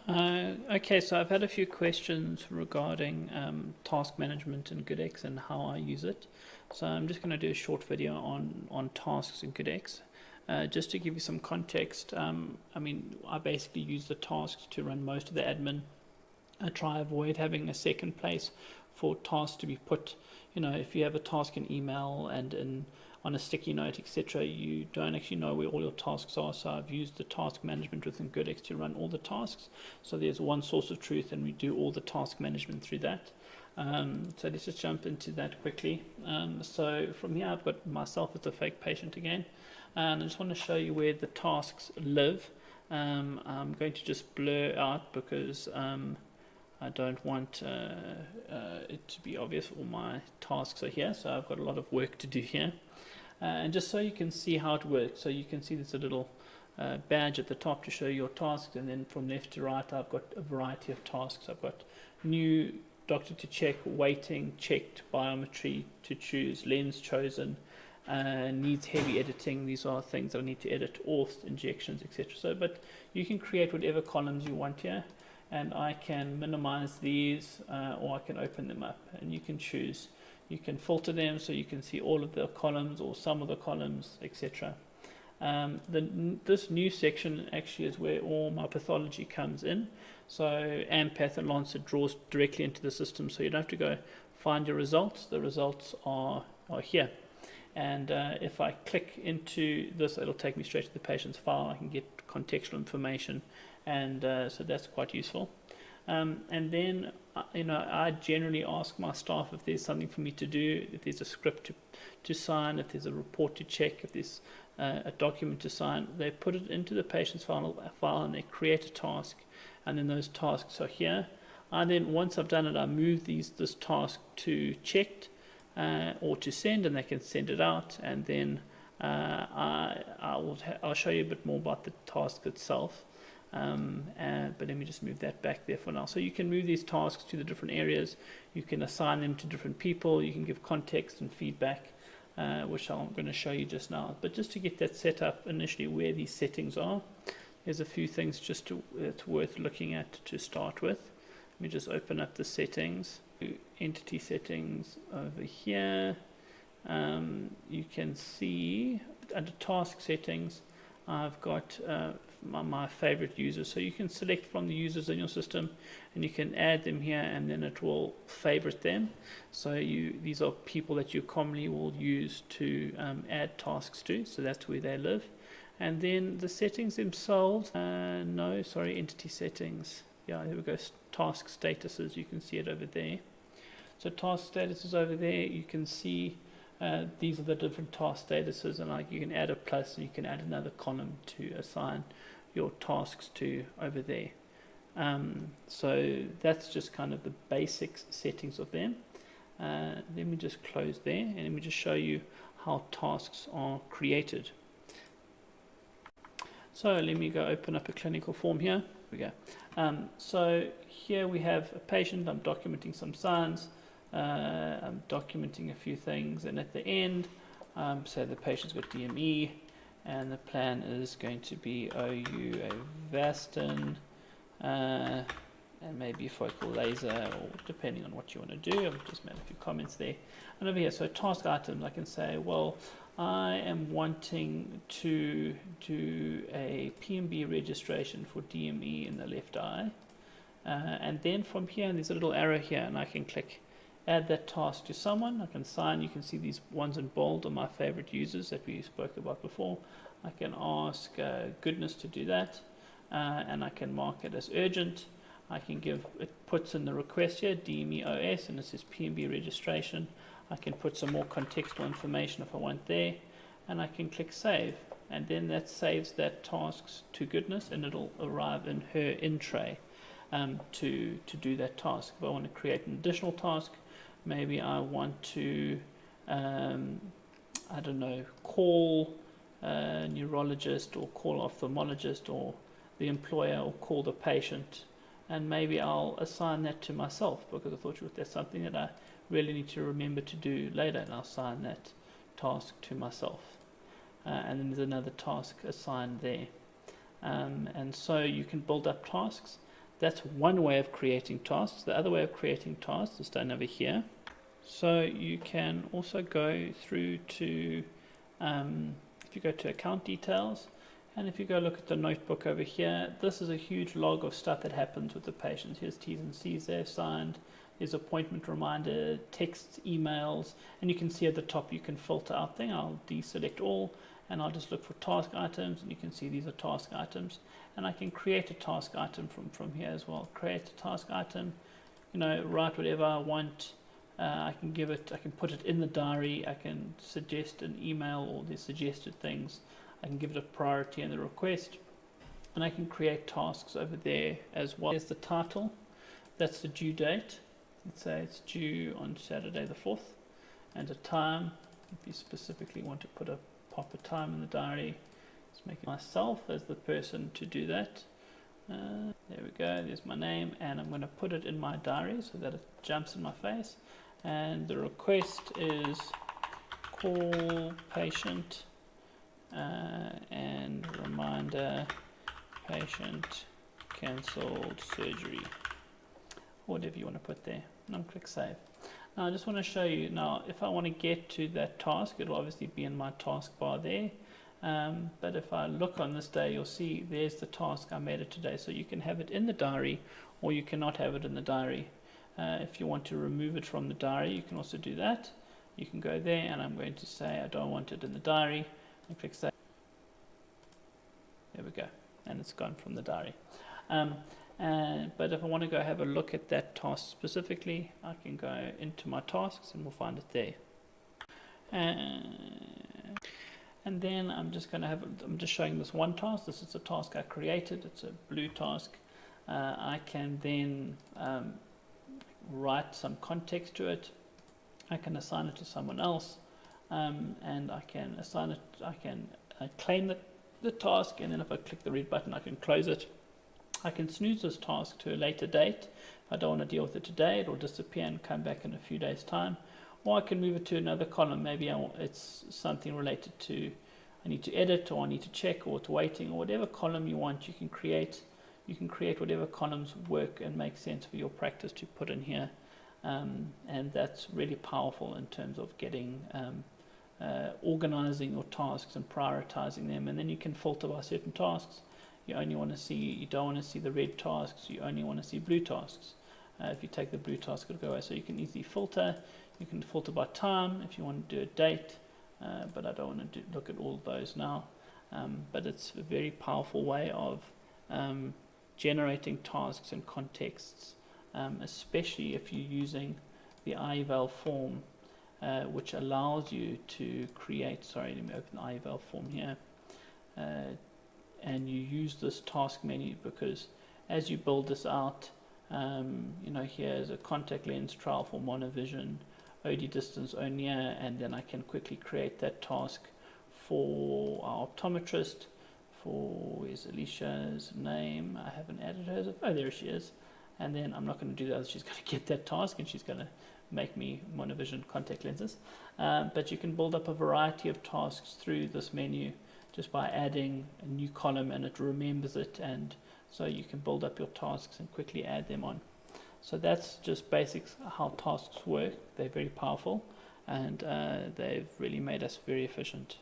Okay, so I've had a few questions regarding task management in Goodx and how I use it. So I'm just going to do a short video on tasks in Goodx. Just to give you some context, I basically use the tasks to run most of the admin. I try avoid having a second place for tasks to be put. If you have a task in email and on a sticky note, etc., you don't actually know where all your tasks are. So I've used the task management within Goodx to run all the tasks. So there's one source of truth, and we do all the task management through that. So let's just jump into that quickly. So from here, I've got myself as a fake patient again, and I just want to show you where the tasks live. I'm going to just blur out because I don't want it to be obvious all my tasks are here, so I've got a lot of work to do here. And just so you can see how it works, so you can see there's a little badge at the top to show your tasks, and then from left to right I've got a variety of tasks. I've got new doctor to check, waiting, checked, biometry to choose, lens chosen, needs heavy editing. These are things that I need to edit, auth, injections, etc. So, but you can create whatever columns you want here, and I can minimize these or I can open them up, and you can choose. You can filter them so you can see all of the columns or some of the columns, etc. This new section actually is where all my pathology comes in. So AMPath and Lancet draws directly into the system, so you don't have to go find your results. The results are here. And if I click into this, it'll take me straight to the patient's file. I can get contextual information, and so that's quite useful. And then, I generally ask my staff if there's something for me to do, if there's a script to sign, if there's a report to check, if there's a document to sign. They put it into the patient's file and they create a task, and then those tasks are here. And then once I've done it, I move this task to checked or to send, and they can send it out. And then I'll show you a bit more about the task itself. But let me just move that back there for now. So you can move these tasks to the different areas. You can assign them to different people. You can give context and feedback, which I'm going to show you just now. But just to get that set up initially, where these settings are, there's a few things it's worth looking at to start with. Let me just open up the settings. Entity settings over here. You can see under task settings, I've got my favorite users. So you can select from the users in your system, and you can add them here, and then it will favorite them. So these are people that you commonly will use to add tasks to. So that's where they live. And then the settings themselves, entity settings. Yeah, there we go. Task statuses, you can see it over there. So task status is over there. You can see these are the different task statuses, and you can add a plus, and you can add another column to assign your tasks to over there. So that's just kind of the basic settings of them. Let me just close there, and let me just show you how tasks are created. So let me go open up a clinical form here. Here we go. So here we have a patient. I'm documenting some signs. I'm documenting a few things, and at the end, say the patient's got DME, and the plan is going to be OU Avastin, and maybe focal laser, or depending on what you want to do. I've just made a few comments there. And over here, so task items, I can say, well, I am wanting to do a PMB registration for DME in the left eye. And then from here, there's a little arrow here, and I can click add that task to someone. I can sign. You can see these ones in bold are my favorite users that we spoke about before. I can ask Goodness to do that, and I can mark it as urgent. I can give, it puts in the request here, DME OS, and it says PMB registration. I can put some more contextual information if I want there, and I can click save, and then that saves that tasks to Goodness, and it'll arrive in her in tray to do that task. If I want to create an additional task, maybe I want to, call a neurologist, or call ophthalmologist, or the employer, or call the patient, and maybe I'll assign that to myself, because I thought that's something that I really need to remember to do later, and I'll assign that task to myself. And then there's another task assigned there. And so you can build up tasks. That's one way of creating tasks. The other way of creating tasks is done over here. So you can also go through to, if you go to account details, and if you go look at the notebook over here, this is a huge log of stuff that happens with the patients. Here's T's and C's they've signed. There's appointment reminder, texts, emails, and you can see at the top you can filter out thing. I'll deselect all, and I'll just look for task items, and you can see these are task items. And I can create a task item from here as well. Create a task item, write whatever I want. I can put it in the diary. I can suggest an email or the suggested things. I can give it a priority in the request, and I can create tasks over there as well. There's the title, that's the due date. Let's say it's due on Saturday the 4th, and a time. If you specifically want to pop a time in the diary, let's make it myself as the person to do that. There we go, there's my name, and I'm going to put it in my diary so that it jumps in my face. And the request is call patient and reminder patient cancelled surgery, whatever you want to put there, and click save. Now I just want to show you, now if I want to get to that task, it'll obviously be in my taskbar there, but if I look on this day, you'll see there's the task. I made it today, so you can have it in the diary or you cannot have it in the diary. If you want to remove it from the diary, you can also do that. You can go there, and I'm going to say I don't want it in the diary, and click save. There we go, and it's gone from the diary. But if I want to go have a look at that task specifically, I can go into my tasks and we'll find it there. And then I'm just showing this one task. This is a task I created. It's a blue task. I can then write some context to it. I can assign it to someone else, and I can assign it. I can claim the task, and then if I click the read button, I can close it. I can snooze this task to a later date. If I don't want to deal with it today, it will disappear and come back in a few days' time. Or I can move it to another column. Maybe it's something related to, I need to edit, or I need to check, or it's waiting, or whatever column you want. You can create whatever columns work and make sense for your practice to put in here. And that's really powerful in terms of getting organizing your tasks and prioritizing them. And then you can filter by certain tasks. You don't want to see the red tasks, you only want to see blue tasks. If you take the blue task, it'll go away. So you can easily filter. You can filter by time if you want to do a date, but I don't want to look at all of those now. But it's a very powerful way of generating tasks and contexts, especially if you're using the iEval form, which allows you to create, let me open the iEval form here, and you use this task menu, because as you build this out, here's a contact lens trial for monovision, OD distance Onia, and then I can quickly create that task for our optometrist. Where's Alicia's name? I haven't added hers. Oh, there she is. And then I'm not going to do that. She's going to get that task, and she's going to make me monovision contact lenses. But you can build up a variety of tasks through this menu just by adding a new column, and it remembers it, and so you can build up your tasks and quickly add them on. So that's just basics how tasks work. They're very powerful, and they've really made us very efficient.